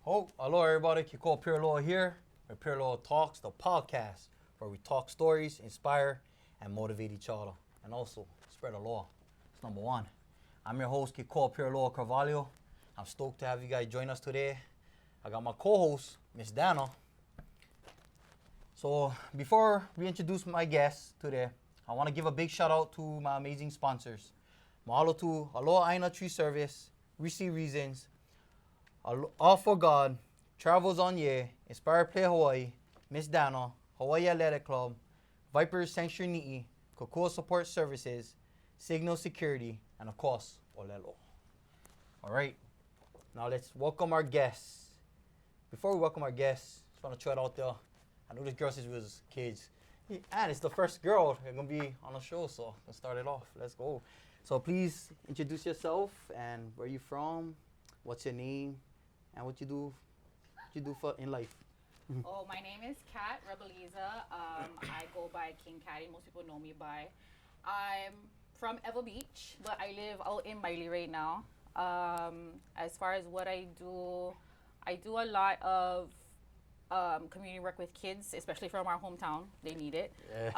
Oh, hello everybody. Kiko Aloha here. With Aloha Talks, the podcast where we talk stories, inspire, and motivate each other. And also spread aloha. It's number one. I'm your host, Kiko Aloha Carvalho. I'm stoked to have you guys join us today. I got my co-host, Miss Dana. So before we introduce my guests today, I want to give a big shout out to my amazing sponsors. Mahalo to Aloha Aina Tree Service, Receive Reasons, All for God, Travels on Ye, Inspire Play Hawaii, Miss Dana, Hawaii Athletic Club, Vipers Sanctuary Ni'i, Kokua Support Services, Signal Security, and of course, Olelo. All right, now let's welcome our guests. Before we welcome our guests, just want to throw it out there. I knew this girl since we was kids. And it's the first girl that's going to be on the show, so let's start it off. Let's go. So please introduce yourself and where you from, what's your name, and what you do for in life. Oh, my name is Kat Rebeliza. I go by King Catty. Most people know me by. I'm from Evo Beach, but I live out in Miley right now. As far as what I do a lot of community work with kids, especially from our hometown. They need it. Yes.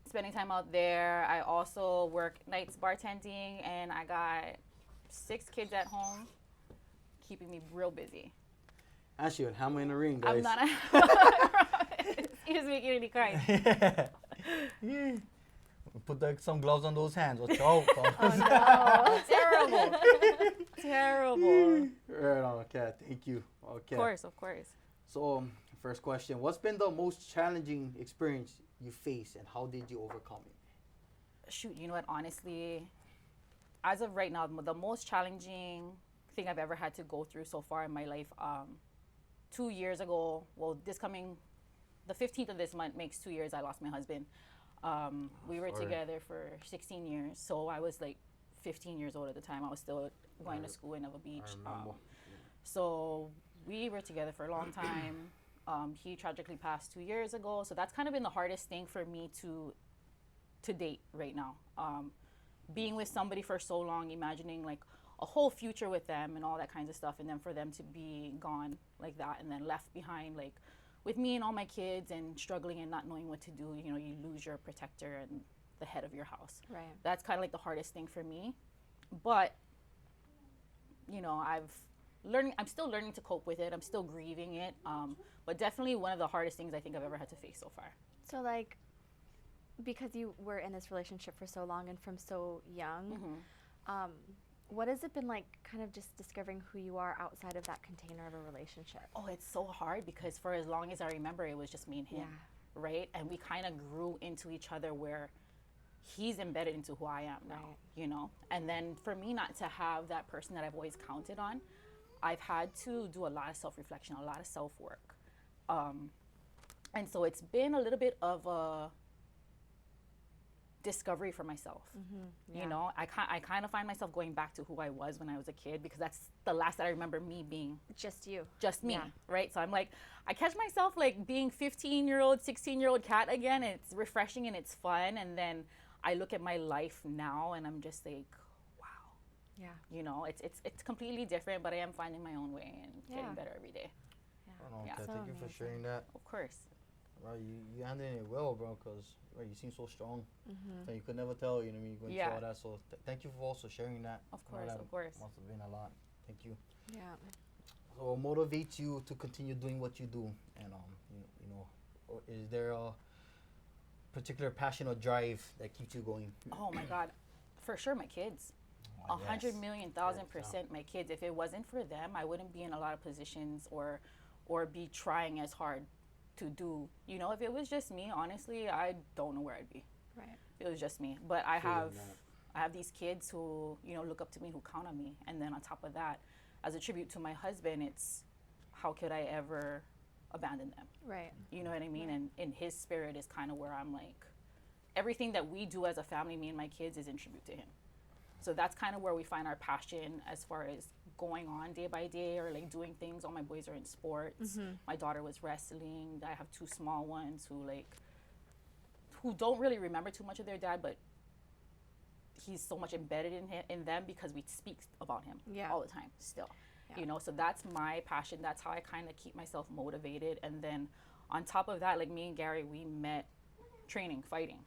Spending time out there. I also work nights bartending, and I got 6 kids at home, keeping me real busy. Actually, hammer in the ring, guys. I'm not a Excuse me, Kennedy crying. Yeah. Put some gloves on those hands. Watch out. Oh, no. Terrible. Right on, Kat. Thank you. Okay. Of course. So, first question. What's been the most challenging experience you faced, and how did you overcome it? Shoot, you know what? Honestly, as of right now, the most challenging thing I've ever had to go through so far in my life, 2 years ago, well, the 15th of this month makes 2 years I lost my husband. We were together for 16 years, so I was like 15 years old at the time. I was still going to school in Nova Beach. So we were together for a long time. He tragically passed 2 years ago, so that's kind of been the hardest thing for me to date right now. Being with somebody for so long, imagining like a whole future with them and all that kinds of stuff, and then for them to be gone like that and then left behind like with me and all my kids and struggling and not knowing what to do. You know, you lose your protector and the head of your house. Right. That's kind of like the hardest thing for me. But, you know, I'm still learning to cope with it. I'm still grieving it. But definitely one of the hardest things I think I've ever had to face so far. So, like, because you were in this relationship for so long and from so young, what has it been like kind of just discovering who you are outside of that container of a relationship? Oh, it's so hard because for as long as I remember, it was just me and him, right? And we kind of grew into each other where he's embedded into who I am now, you know? And then for me not to have that person that I've always counted on, I've had to do a lot of self-reflection, a lot of self-work. And so it's been a little bit of a discovery for myself. You know, I kind of find myself going back to who I was when I was a kid, because that's the last that I remember me being Just you. just me, right? So I'm like, I catch myself like being 15-year-old, 16-year-old Kat again, and it's refreshing and it's fun. And then I look at my life now and I'm just like, wow. Yeah. You know, it's completely different, but I am finding my own way and getting better every day. Okay, So thank you for sharing that. Of course. Right, you handling it well, bro, because you seem so strong. So you could never tell, you know what I mean, going through all that. So thank you for also sharing that. Of course, that of course. Must have been a lot. Thank you. Yeah. So what motivates you to continue doing what you do? And you know, or is there a particular passion or drive that keeps you going? Oh my God, for sure, my kids. 100,000,000% my kids. If it wasn't for them, I wouldn't be in a lot of positions or be trying as hard to do. You know, if it was just me, honestly, I don't know where I'd be. Right. If it was just me. But I have these kids who, you know, look up to me, who count on me. And then on top of that, as a tribute to my husband, it's how could I ever abandon them? Right. You know what I mean? And in his spirit is kind of where I'm like, everything that we do as a family, me and my kids, is in tribute to him. So that's kind of where we find our passion as far as going on day by day, or like doing things. All my boys are in sports. My daughter was wrestling. I have 2 small ones who don't really remember too much of their dad, but he's so much embedded in them because we speak about him all the time still. Yeah. You know, so that's my passion. That's how I kind of keep myself motivated. And then on top of that, like me and Gary, we met training, fighting.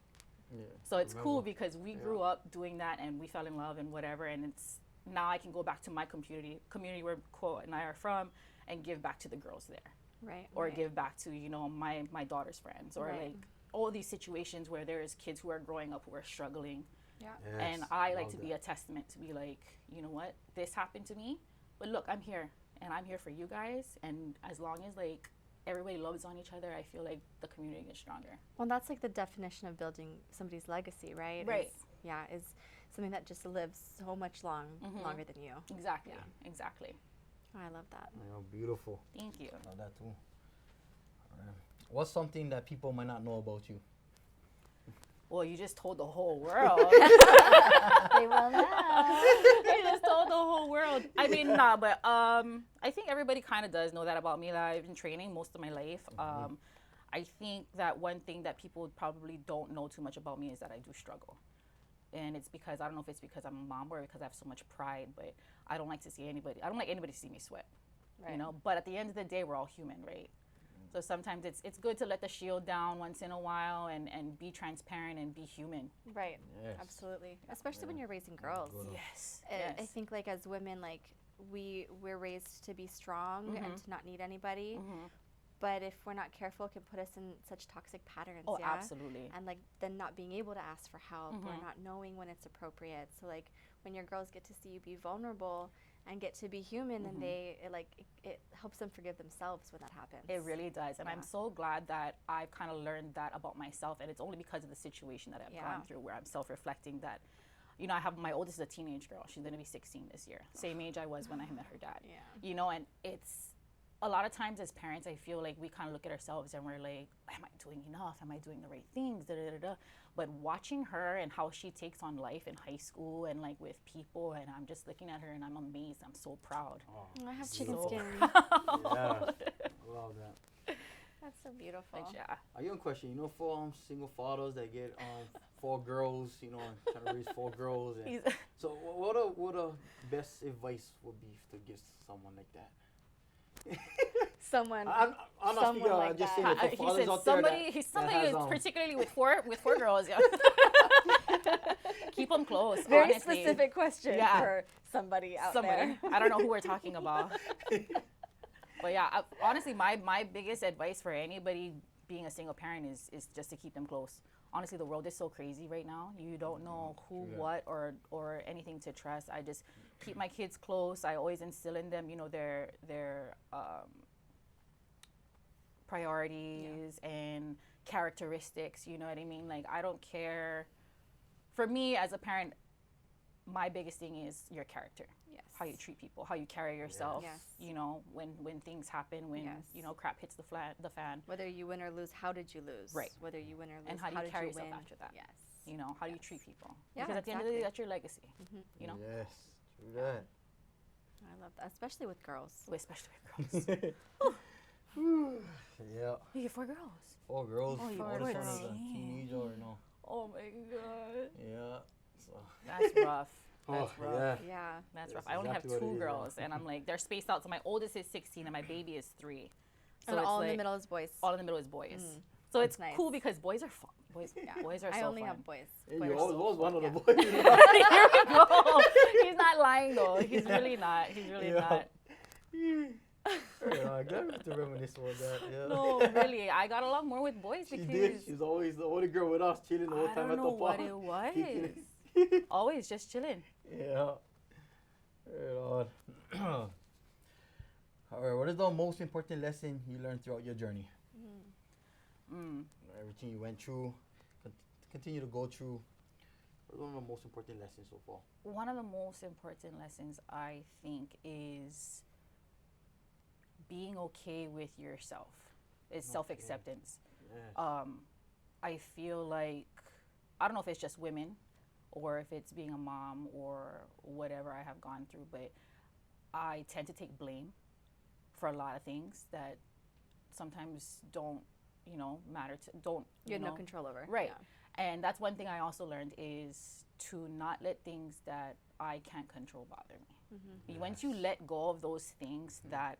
Yeah. So it's Remember. cool because we grew up doing that and we fell in love and whatever. And it's now I can go back to my community where Ko and I are from, and give back to the girls there, Right. or right. give back to, you know, my daughter's friends, or Right. like all these situations where there's kids who are growing up who are struggling. Yeah. And I like to be a testament to be like, you know what, this happened to me, but look, I'm here and I'm here for you guys. And as long as like everybody loves on each other, I feel like the community gets stronger. Well, that's like the definition of building somebody's legacy, right? Right. Is something that just lives so much longer than you. Exactly. Yeah. Exactly. Oh, I love that. Beautiful. Thank you. Love that too. Alright. What's something that people might not know about you? Well, you just told the whole world. They will know. You just told the whole world. I mean, nah, but I think everybody kind of does know that about me, that I've been training most of my life. I think that one thing that people probably don't know too much about me is that I do struggle. And it's because, I don't know if it's because I'm a mom or because I have so much pride, but I don't like to see anybody, I don't like anybody to see me sweat, Right. you know? But at the end of the day, we're all human, right? So sometimes it's good to let the shield down once in a while and be transparent and be human. Right. Yes. Absolutely. Especially when you're raising girls. Yes. I think like as women, like we're raised to be strong and to not need anybody. But if we're not careful, it can put us in such toxic patterns. Oh, yeah? absolutely. And like then not being able to ask for help or not knowing when it's appropriate. So like when your girls get to see you be vulnerable and get to be human, then it helps them forgive themselves when that happens. It really does. And I'm Yeah. so glad that I've kind of learned that about myself. And it's only because of the situation that I've Yeah. gone through where I'm self-reflecting that, you know, I have my oldest is a teenage girl. She's going to be 16 this year. Same age I was when I met her dad. Yeah. You know, and it's a lot of times as parents, I feel like we kind of look at ourselves and we're like, am I doing enough? Am I doing the right things? Da, da, da, da. But watching her and how she takes on life in high school and like with people, and I'm just looking at her and I'm amazed. I'm so proud. I have chicken So skin. Yeah. I love that. That's so beautiful. Like, yeah. A young question, you know, for single fathers that get 4 girls, you know, trying to raise 4 girls. And He's- so what a best advice would be to give someone like that? Someone. I'm not Someone speaking, like I'm just that. saying that he for fathers said out there somebody, that somebody has, who's particularly with four girls. Yeah. Keep them close. Very honestly. specific question Yeah. for somebody out Somebody. there. I don't know who we're talking about. But yeah, honestly, my biggest advice for anybody being a single parent is just to keep them close. Honestly, the world is so crazy right now. You don't know who, what, or anything to trust. I just keep my kids close. I always instill in them, you know, their priorities and characteristics. You know what I mean? Like, I don't care. For me, as a parent, my biggest thing is your character. Yes. How you treat people, how you carry yourself. Yes. You know, when things happen, when Yes. you know crap hits the fan. Whether you win or lose, how did you lose? Right. Whether you win or lose, And how do you did carry you yourself win? after that? Yes. You know, how do you treat people? Yeah, Because at the end of the day, exactly. that's your legacy. You know, Yes, true that. I love that, especially with girls. especially with girls. Yeah. You get 4 girls. 4 girls. Oh, you oldest poor one is a thing. teenager or no? Oh my god. Yeah. So. That's rough. That's rough. yeah. Yeah. That's rough. That's I only exactly have what 2 it is, girls, and I'm like, they're spaced out. So my oldest is 16, and my baby is 3. So And it's all in like, the middle is boys. all in the middle is boys. So That's it's nice. cool because boys are fun. Boys are so I only fun. have boys. Hey, Boys you are always so was one of fun, the yeah. boys. Here we go. He's not lying though. He's really not. He's really not. I got to reminisce about that. Yeah. No, really. I got along more with boys She because did. She's always the only girl with us, chilling the whole I time don't at know the what park. it was. Kicking Always just chilling. Yeah. Right on. All right. What is the most important lesson you learned throughout your journey? Everything you went through, continue to go through. What is one of the most important lessons so far? One of the most important lessons I think is being okay with yourself. Is self-acceptance. Yes. I feel like, I don't know if it's just women or if it's being a mom or whatever I have gone through, but I tend to take blame for a lot of things that sometimes don't, you know, matter to, don't, You had know, no control over. Right. Yeah. And that's one thing I also learned is to not let things that I can't control bother me. Once you let go of those things that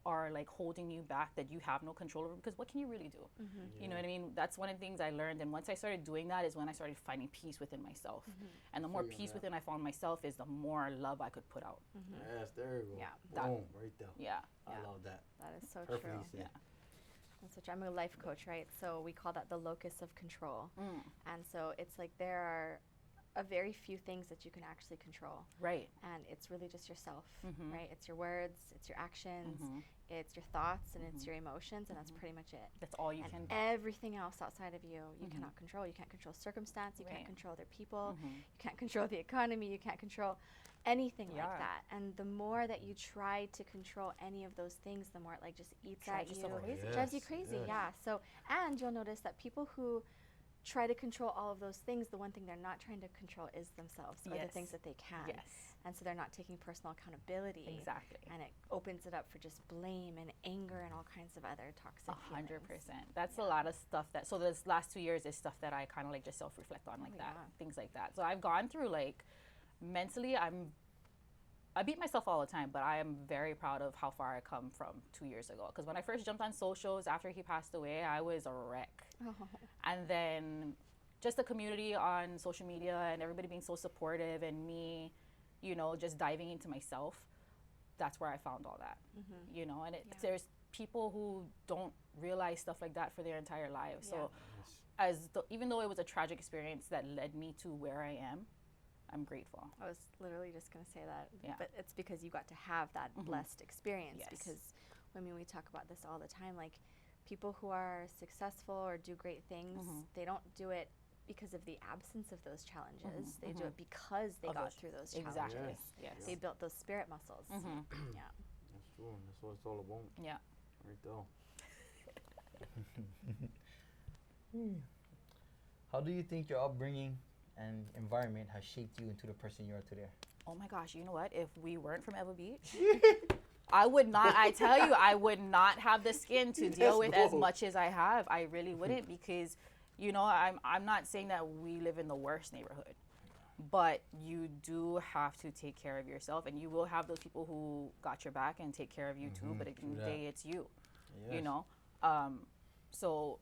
are like holding you back, that you have no control over, because what can you really do? You know what I mean? That's one of the things I learned, and once I started doing that is when I started finding peace within myself. And the more peace within I found myself is the more love I could put out. Yes, there you go. Yeah. Boom, right there. Yeah. I love that. That is so Perfectly true. said. That's so true. I'm a life coach, right? So we call that the locus of control. And so it's like there are a very few things that you can actually control. Right. And it's really just yourself, right? It's your words, it's your actions, it's your thoughts, and it's your emotions, and that's pretty much it. That's all you And can. everything else outside of you, you cannot control. You can't control circumstance, you can't control other people, you can't control the economy, you can't control anything like that. And the more that you try to control any of those things, the more it like just eats at you. Drives you crazy, yeah. So, and you'll notice that people who try to control all of those things, the one thing they're not trying to control is themselves, or the things that they can. And so they're not taking personal accountability. Exactly. And it opens it up for just blame and anger and all kinds of other toxic 100%. feelings. That's a lot of stuff that, so this last 2 years is stuff that I kind of like just self-reflect on like that, things like that. So I've gone through like, mentally, I beat myself all the time, but I am very proud of how far I come from 2 years ago. Because when I first jumped on socials after he passed away, I was a wreck. And then just the community on social media and everybody being so supportive, and me, you know, just diving into myself, that's where I found all that, you know. And there's people who don't realize stuff like that for their entire lives. So even though it was a tragic experience that led me to where I am, I'm grateful. I was literally just going to say that, but it's because you got to have that blessed experience. Because I mean, we talk about this all the time, like people who are successful or do great things, they don't do it because of the absence of those challenges. They do it because they got through those challenges. Exactly. Yes. They built those spirit muscles. Yeah. That's true. That's what it's all about. Yeah. Right there. How do you think your upbringing and environment has shaped you into the person you are today? Oh my gosh, you know what? If we weren't from Ever Beach, I would not, I tell you, I would not have the skin to deal with as much as I have. I really wouldn't, because, you know, I'm not saying that we live in the worst neighborhood, but you do have to take care of yourself, and you will have those people who got your back and take care of you too, but at the end of the day, it's you, you know? So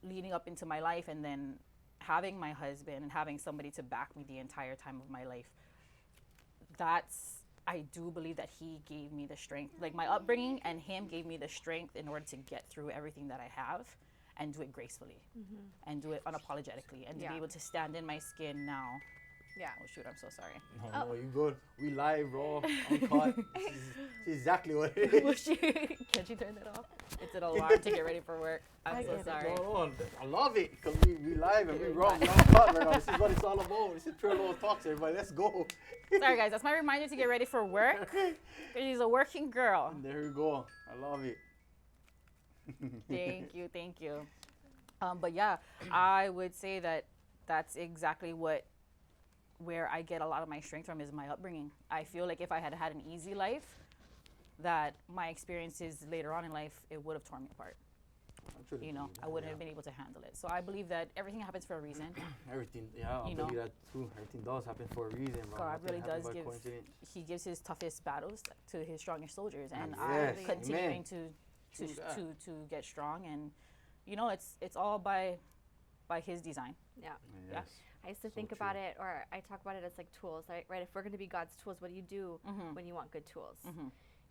leading up into my life, and then having my husband and having somebody to back me the entire time of my life, I do believe that he gave me the strength. Like my upbringing and him gave me the strength in order to get through everything that I have and do it gracefully and do it unapologetically, and to be able to stand in my skin now. Yeah. Oh shoot, I'm so sorry. No, you good. We live, bro. Uncut. This is exactly what it is. Can she turn that off? It's an alarm to get ready for work. I'm so sorry. No, I love it, because we live and we raw. We uncut right now. This is what it's all about. This is Pure Little Talks, everybody. Let's go. Sorry guys, that's my reminder to get ready for work. She's a working girl. And there you go. I love it. Thank you. But yeah, I would say that that's exactly where I get a lot of my strength from, is my upbringing. I feel like if I had had an easy life, that my experiences later on in life, it would have torn me apart. You know, I wouldn't have been able to handle it. So I believe that everything happens for a reason. Everything, I believe that too. Everything does happen for a reason, bro. God really does give. He gives his toughest battles to his strongest soldiers, and I'm continuing to get strong. And you know, it's all by his design. Yeah. Yeah. I used to think about it, or I talk about it as like tools, right? If we're going to be God's tools, what do you do when you want good tools?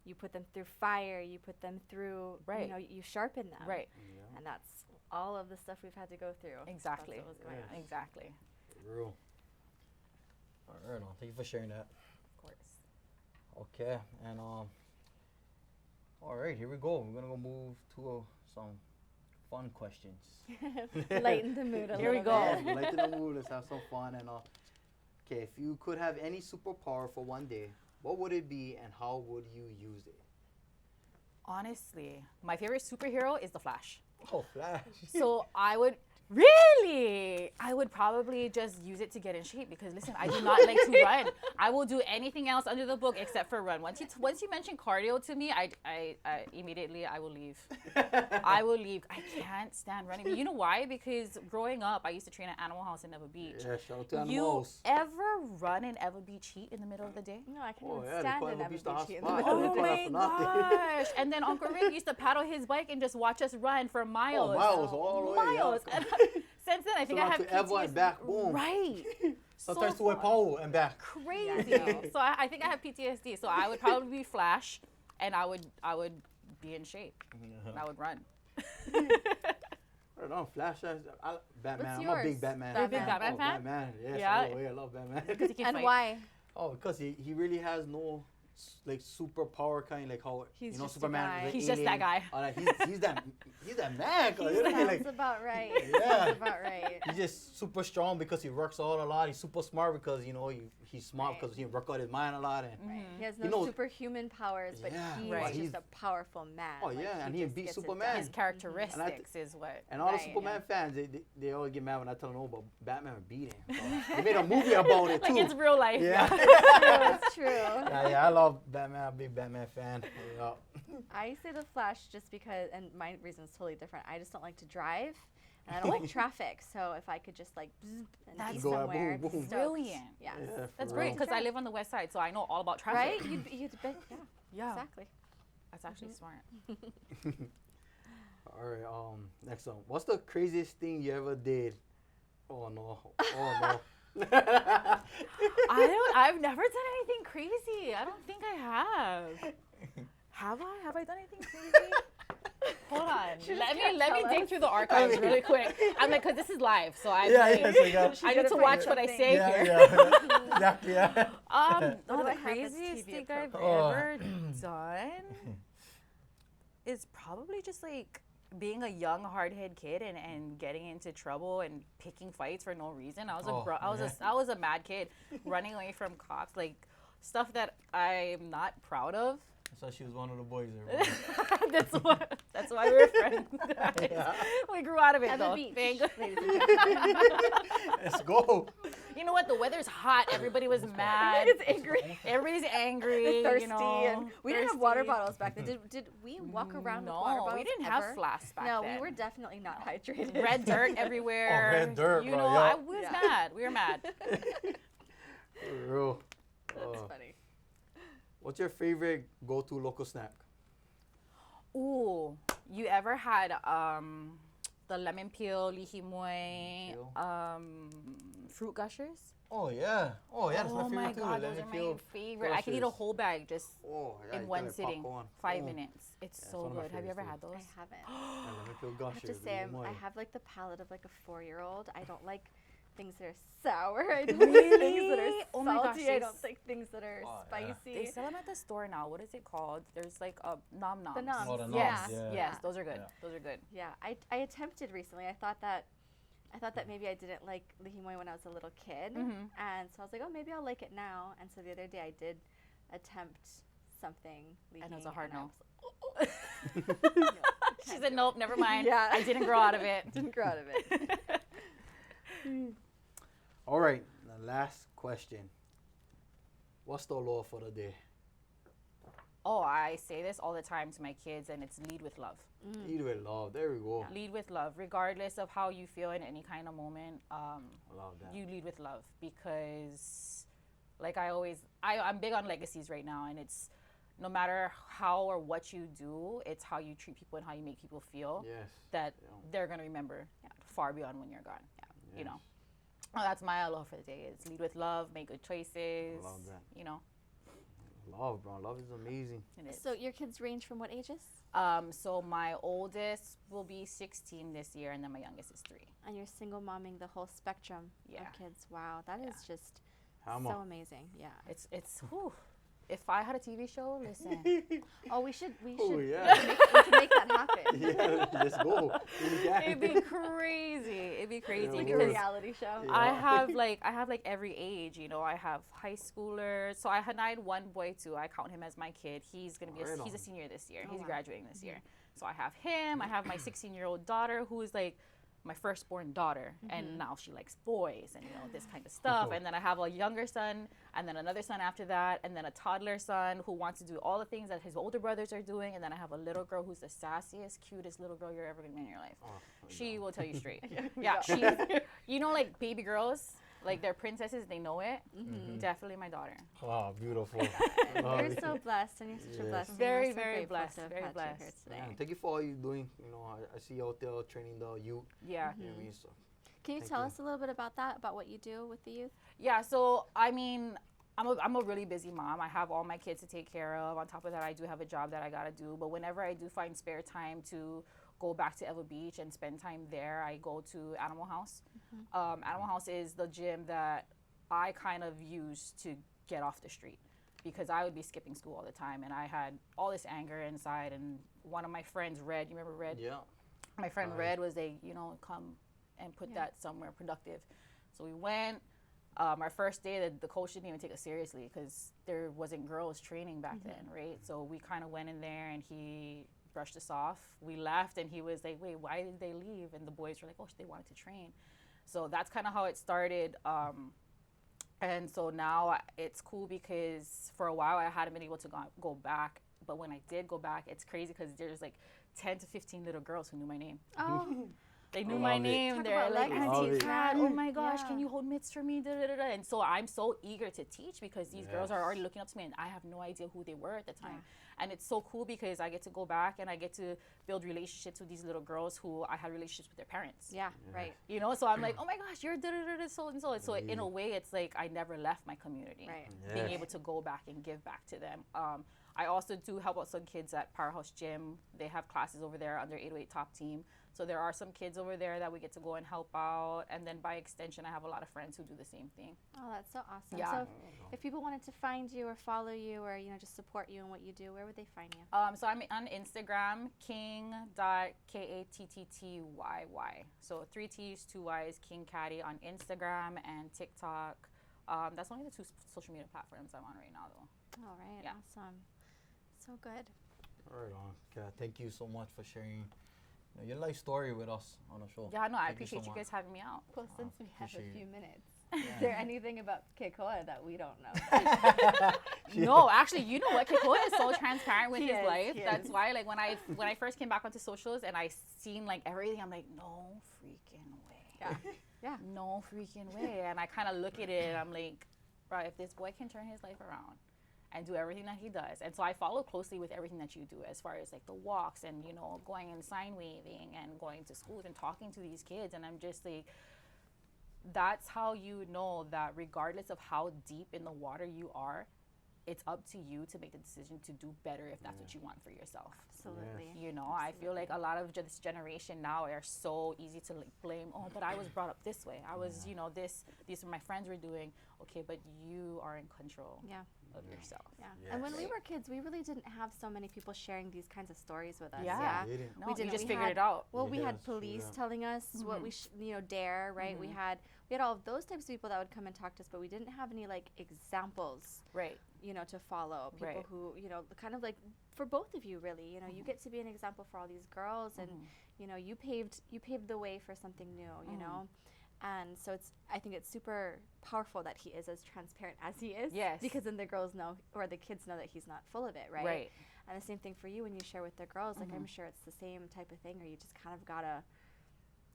You put them through fire, you put them through, you know, you sharpen them. Right. Yeah. And that's all of the stuff we've had to go through. Exactly. That's what was going on. Exactly. For real. All right, thank you for sharing that. Of course. Okay, and all right, here we go. We're gonna go move to some fun questions. Lighten the mood a Here we little go. bit. Yeah, lighten the mood. Let's have some fun and okay, if you could have any superpower for one day, what would it be, and how would you use it? Honestly, my favorite superhero is the Flash. Oh, Flash. So I would would probably just use it to get in shape because listen, I do not like to run. I will do anything else under the book except for run. Once you mention cardio to me, I immediately I will leave. I will leave. I can't stand running. You know why? Because growing up, I used to train at Animal House in Ever Beach. Yeah, shout out to You animals. ever run in Ever Beach heat in the middle of the day? No, I can Oh, even yeah, they stand call in Ever Ever Beach the Beach hot in the spot. middle Oh of the my day. gosh. And then Uncle Rick used to paddle his bike and just watch us run for miles. Oh, miles all the way. Miles. Yeah. And since then, I think So I not have to Ever PTSD. and back, boom. Right. Sometimes So to far. Powell and back. Crazy. Yeah, I know. So I think I have PTSD. So I would probably be Flash, and I would be in shape. And I would run. I don't know, Flash. Batman. What's I'm a yours? big Batman. You're a big Batman Oh, fan? Batman. Yes, Yeah. all the way. I love Batman. Because he can And fight. why? Oh, because he really has no like superpower kind, like how He's you know just a Superman. guy. Like He's just that alien. guy. Oh, like, he's that man. Cause, you know, Sounds like, about right. Yeah. Sounds about right. he's just super strong because he works out a lot. He's super smart because you know he's smart Right. because he work out his mind a lot and. Right. He has You no know- superhuman powers, but Yeah, he's Right. just a powerful man. Oh, Like, yeah, and he just beat gets it Superman. done. His characteristics is what. And all the Right, Superman fans, they always get mad when I tell them, "Oh, but Batman beat him." So they made a movie about it too. Like it's real life. yeah. It's true. yeah, I love Batman. I'm a big Batman fan. Yeah. I say the Flash just because, and my reason is totally different. I just don't like to drive, and I don't like traffic. So if I could just like bzz, and That's be Go out, somewhere, boom, boom. stoked. Brilliant. Yeah. Yeah, for That's real. great because I live on the west side, so I know all about traffic. Right? You'd bet. Yeah. Yeah. Exactly. That's actually smart. All right. Next one. What's the craziest thing you ever did? Oh no. Oh no. I've never done anything crazy. I don't think I have. Have I? Have I done anything crazy? Hold on. She just Let me can't tell dig us. through the archives really quick. I'm like, cause this is live, so I yeah. So you got, She's I need gonna to find watch what I something. say yeah, here. yeah. Exactly. Yeah. What No, do the I have that's craziest TV thing I've appropriate? ever done is probably just like being a young hard-headed kid and getting into trouble and picking fights for no reason. I was Oh, I was a mad kid running away from cops, like stuff that I'm not proud of. So she was one of the boys there. That's why we're friends. Yeah. We grew out of it At the though. beach. Thank- ladies and gentlemen. Let's go. You know what? The weather's hot. Everybody was mad. Everybody's angry. Everybody's angry. Thirsty, you know, and we didn't have water thirsty. bottles back then. Did we walk around with water No, bottles? we didn't ever? have flasks back No, then. we were definitely not hydrated. Red dirt everywhere. Oh, red dirt, You bro, know, yeah. I was Yeah. mad. We were mad. For real. That's funny. What's your favorite go-to local snack? Ooh, you ever had the lemon peel, lihimoy, fruit gushers? Oh yeah. Oh yeah, that's my Oh favorite my too. god, the those are lemon my peel favorite. I can eat a gushers. whole bag just Oh, yeah, in you one got it sitting. popcorn. 5 Oh. minutes. It's Yeah, it's so one of my good. Have you ever favorites had I those? haven't. Yeah, lemon peel I have gushers. to say, I limoy. have like the palate of like a 4-year-old. I don't like things that are sour. I don't like things that Really? are Oh my gosh, salty. I they don't like things that are Oh, yeah. spicy. They sell them at the store now. What is it called? There's like a nom noms. The noms. Oh, the noms, Yes, yeah. yes, those are good. Yeah. Those are good. Yeah, I attempted recently. I thought that maybe I didn't like lihimoy when I was a little kid, and so I was like, oh, maybe I'll like it now. And so the other day I did attempt something. And it was a hard I no. was like, "No, She can't said, do nope, never mind. Yeah. I didn't grow out of it. it." Didn't grow out of it. All right, the last question. What's the law for the day? Oh, I say this all the time to my kids, and it's lead with love. Eat with love. There we go. Lead with love, regardless of how you feel in any kind of moment. I love that. You lead with love because, like I'm big on legacies right now, and it's no matter how or what you do, it's how you treat people and how you make people feel Yes. that Yeah. they're gonna remember far beyond when you're gone. Yeah, you Yes. know. Oh, that's my aloha for the day. Is lead with love, make good choices. love that. You know, Love, bro. Love is amazing. it is. So your kids range from what ages? So my oldest will be 16 this year, and then my youngest is 3. And you're single momming the whole spectrum Yeah. of kids. Wow, that is just Hammer. so amazing. Yeah. It's whew. If I had a TV show, listen. Oh, we should Oh, we yeah. can make that happen. Yeah, let's go. It'd be crazy. It'd be crazy Yeah, Like a Because- because reality show. Yeah. I have like every age. You know, I have high schoolers. So I had one boy too. I count him as my kid. He's gonna be Right he's a on. senior this year. Oh, He's wow. graduating this year. So I have him. I have my 16-year-old daughter who is like my firstborn daughter, and now she likes boys and this kind of stuff. And then I have a younger son, and then another son after that, and then a toddler son who wants to do all the things that his older brothers are doing. And then I have a little girl who's the sassiest, cutest little girl you're ever gonna meet in your life. She will tell you straight. Yeah, she's like baby girls. Like they're princesses, they know it. Definitely my daughter. Wow, beautiful. You're so blessed, and you're such a blessing. Very, We're so very grateful blessed, to have very had you here blessed. today. Man, thank you for all you're doing. I see you out there training the youth. Yeah. You know what I mean? So, Can you Thank tell you. us a little bit about that, about what you do with the youth? Yeah, so I mean, I'm a really busy mom. I have all my kids to take care of. On top of that, I do have a job that I gotta do. But whenever I do find spare time to go back to Ewa Beach and spend time there, I go to Animal House. Animal House is the gym that I kind of use to get off the street, because I would be skipping school all the time, and I had all this anger inside. And one of my friends, Red, you remember Red? yeah. My friend Red was come and put that somewhere productive. So we went. Our first day, the coach didn't even take us seriously because there wasn't girls training back then, right? So we kind of went in there and he brushed us off. We left and he was like, wait, why did they leave? And the boys were like, oh, they wanted to train. So that's kind of how it started. And so now it's cool because for a while I hadn't been able to go back. But when I did go back, it's crazy because there's like 10 to 15 little girls who knew my name. Oh, They knew Love my it. name. Talk They're about like, legacy, Auntie Love it. Kat, oh my gosh, Yeah. can you hold mitts for me? Da, da, da, da. And so I'm so eager to teach because these girls are already looking up to me and I have no idea who they were at the time. And it's so cool because I get to go back and I get to build relationships with these little girls who I had relationships with their parents. yeah, right. So I'm like, oh my gosh, you're da da da da so and so. So in a way, it's like I never left my community. Right. Being Yes. able to go back and give back to them. I also do help out some kids at Powerhouse Gym. They have classes over there under 808 Top Team. So there are some kids over there that we get to go and help out. And then by extension, I have a lot of friends who do the same thing. Oh, that's so awesome. Yeah. So if people wanted to find you or follow you or, just support you in what you do, where would they find you? So I'm on Instagram, king.kattyy. So 3 T's, 2 Y's, King Caddy on Instagram and TikTok. That's only the 2 social media platforms I'm on right now, though. All right, Yeah. awesome. So good. Right on. Kat, thank you so much for sharing your life story with us on the show. Yeah, no, I Thank appreciate so you much. guys having me out. Well, since we have a appreciate few it. minutes, is there anything about Kekoa that we don't know? No, actually, you know what? Kiko is so transparent with He his is, life. he That's is. why, like, when I first came back onto socials and I seen like everything, I'm like, no freaking way. Yeah. Yeah. No freaking way. And I kind of look at it and I'm like, bro, if this boy can turn his life around and do everything that he does. And so I follow closely with everything that you do as far as like the walks and, going and sign waving and going to schools and talking to these kids. And I'm just like, that's how you know that regardless of how deep in the water you are, it's up to you to make the decision to do better if that's what you want for yourself. Absolutely. I feel like a lot of this generation now are so easy to like blame, oh, but I was brought up this way. I was, these are my friends were doing. Okay, but you are in control Yeah. of yourself. Yeah. And when we Yes. were kids, we really didn't have so many people sharing these kinds of stories with us. Yeah. You didn't. No, We you didn't. just We figured had- it out. Well, we had Yes, true police that. telling us what we dare, right? We had all of those types of people that would come and talk to us, but we didn't have any like examples, Right. to follow. People Right. who, kind of like for both of you really, you get to be an example for all these girls and you paved the way for something new, you know. And so I think it's super powerful that he is as transparent as he is. Yes. Because then the girls know, or the kids know that he's not full of it, right? Right. And the same thing for you when you share with the girls. Like I'm sure it's the same type of thing, or you just kind of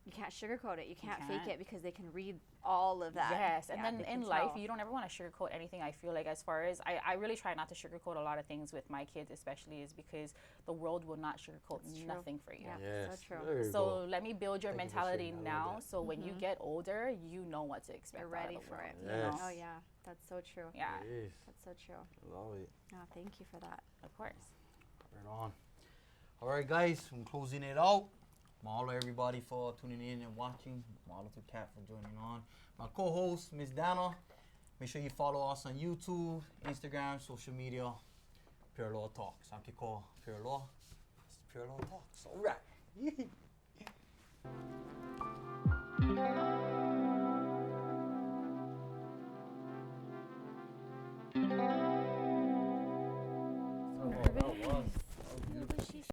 you can't sugarcoat it. You can't fake can't. it because they can read all of that. Yes, and Yeah, then they in can life, tell. you don't ever want to sugarcoat anything. I feel like, as far as I really try not to sugarcoat a lot of things with my kids, especially, is because the world will not sugarcoat That's true. nothing for you. Yeah. Yes. So true. There you So go. let me build your Thank you for mentality sharing. I love now, that. so when you get older, you know what to expect. You're out of ready the for world, it. you Yes. know? Oh yeah, that's so true. Yeah, It is. That's so true. I love it. Oh, thank you for that. of course. Right on. All right, guys, I'm closing it out. Mahalo everybody for tuning in and watching. Mahalo to Kat for joining on. My co-host, Miss Dana. Make sure you follow us on YouTube, Instagram, social media. Pure Law Talks. I'm Kiko Pure Law. It's Pure Law Talks. All right.